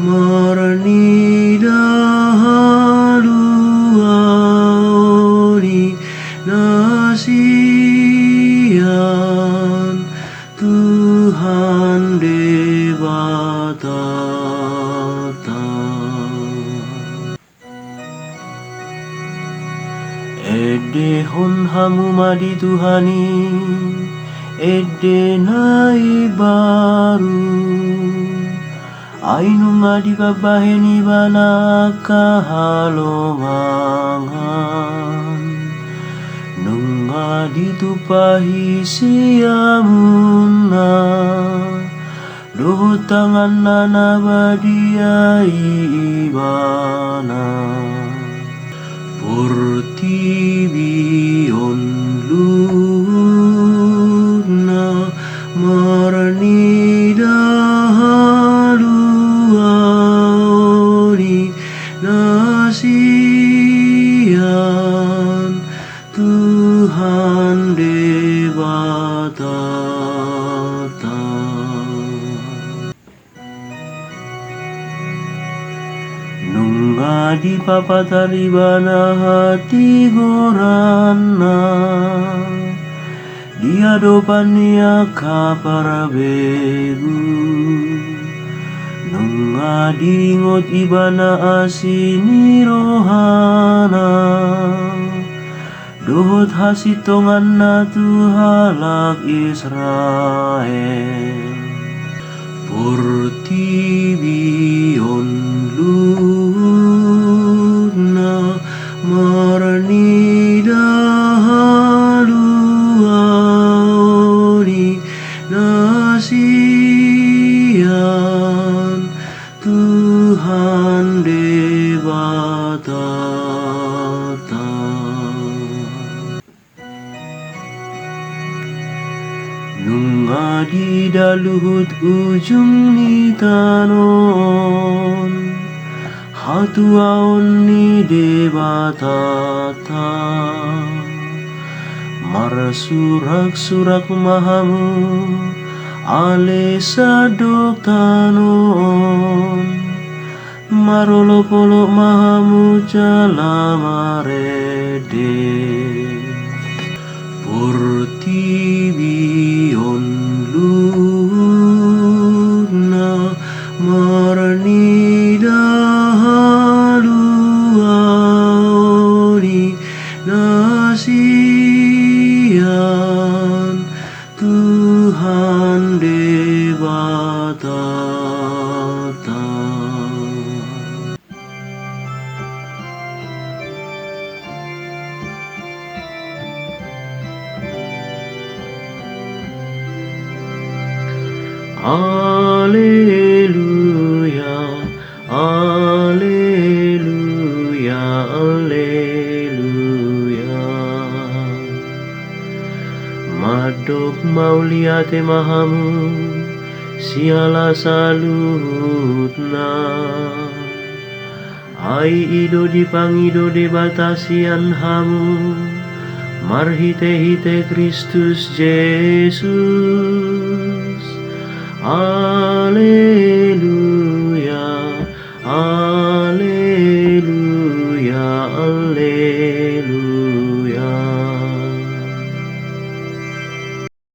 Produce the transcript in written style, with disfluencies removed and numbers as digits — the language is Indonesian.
marni dahaluani nasian Tuhan Dewata. Ede hon hamu madi Tuhani, ede nai baru, ainu ngadi babaheni bana kahalomangan, nungadi tupahi siamuna, doho tangan nana badia ibana. Portibi on luna marani dahaluani nasian Tuhan Dewata. Nungadi papatalibana hati gorana dia dopania kaparabegu nungadi ngot ibana asini rohana dohot hasitongan na tuhalak Israel portibi on luna marani dahaluani nasian Tuhan Dewata. Nungadi daluhut ujung ni tanon hatuaon ni Dewata marasurak-surak mahamu ale sadok tanon marolo-polo mahamu jalamarede portibi on luna marani dahaluani nasian Tuhan Dewata. Alleluia, alleluia, alleluia. Madok mauliate mahamu, siala salutna. Ai ido dipangido debatasian hamu, marhite-hite Kristus Jesus. Alleluia, alleluia, alleluia.